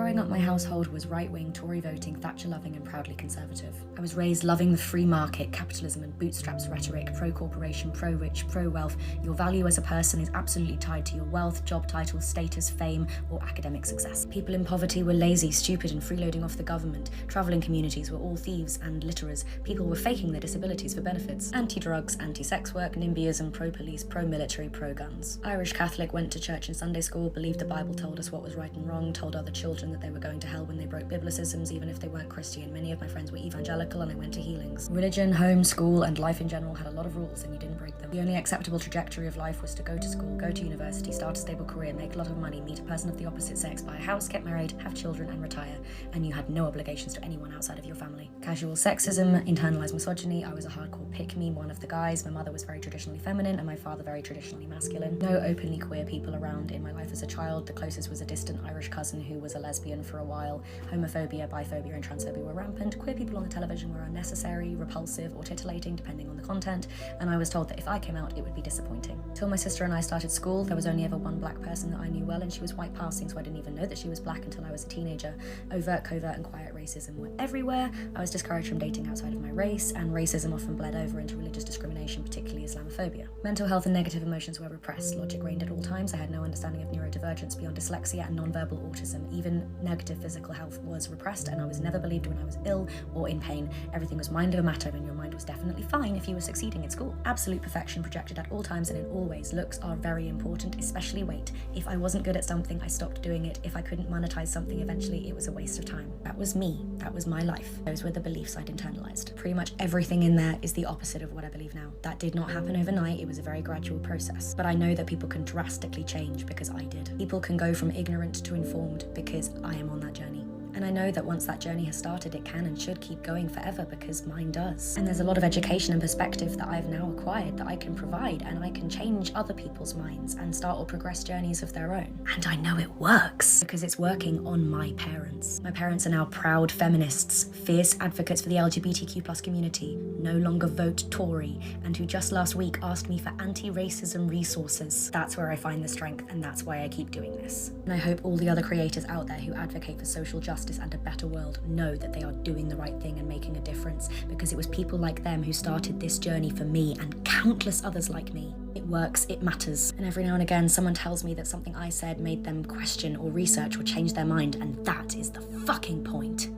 Growing up, my household was right-wing, Tory-voting, Thatcher-loving and proudly conservative. I was raised loving the free market, capitalism and bootstraps rhetoric, pro-corporation, pro-rich, pro-wealth. Your value as a person is absolutely tied to your wealth, job title, status, fame or academic success. People in poverty were lazy, stupid and freeloading off the government. Travelling communities were all thieves and litterers. People were faking their disabilities for benefits. Anti-drugs, anti-sex work, NIMBYism, pro-police, pro-military, pro-guns. Irish Catholic, went to church and Sunday school, believed the Bible told us what was right and wrong, told other children that they were going to hell when they broke biblicisms, even if they weren't Christian. Many of my friends were evangelical and I went to healings. Religion, home, school and life in general had a lot of rules and you didn't break them. The only acceptable trajectory of life was to go to school, go to university, start a stable career, make a lot of money, meet a person of the opposite sex, buy a house, get married, have children and retire. And you had no obligations to anyone outside of your family. Casual sexism, internalized misogyny, I was a hardcore pick-me, one of the guys. My mother was very traditionally feminine and my father very traditionally masculine. No openly queer people around in my life as a child. The closest was a distant Irish cousin who was a lesbian for a while. Homophobia, biphobia and transphobia were rampant. Queer people on the television were unnecessary, repulsive or titillating depending on the content, and I was told that if I came out it would be disappointing. Till my sister and I started school, there was only ever one black person that I knew well and she was white passing, so I didn't even know that she was black until I was a teenager. Overt, covert and quiet racism were everywhere. I was discouraged from dating outside of my race, and racism often bled over into religious discrimination, particularly Islamophobia. Mental health and negative emotions were repressed. Logic reigned at all times. I had no understanding of neurodivergence beyond dyslexia and nonverbal autism. Even negative physical health was repressed and I was never believed when I was ill or in pain. Everything was mind over matter and your mind was definitely fine if you were succeeding in school. Absolute perfection projected at all times and in all ways. Looks are very important, especially weight. If I wasn't good at something, I stopped doing it. If I couldn't monetize something eventually, it was a waste of time. That was me. That was my life. Those were the beliefs I'd internalized. Pretty much everything in there is the opposite of what I believe now. That did not happen overnight. It was a very gradual process. But I know that people can drastically change because I did. People can go from ignorant to informed because I am on that journey. And I know that once that journey has started, it can and should keep going forever because mine does. And there's a lot of education and perspective that I've now acquired that I can provide, and I can change other people's minds and start or progress journeys of their own. And I know it works because it's working on my parents. My parents are now proud feminists, fierce advocates for the LGBTQ+ community, no longer vote Tory, and who just last week asked me for anti-racism resources. That's where I find the strength and that's why I keep doing this. And I hope all the other creators out there who advocate for social justice and a better world know that they are doing the right thing and making a difference, because it was people like them who started this journey for me and countless others like me. It works, it matters. And every now and again someone tells me that something I said made them question or research or change their mind, and that is the fucking point.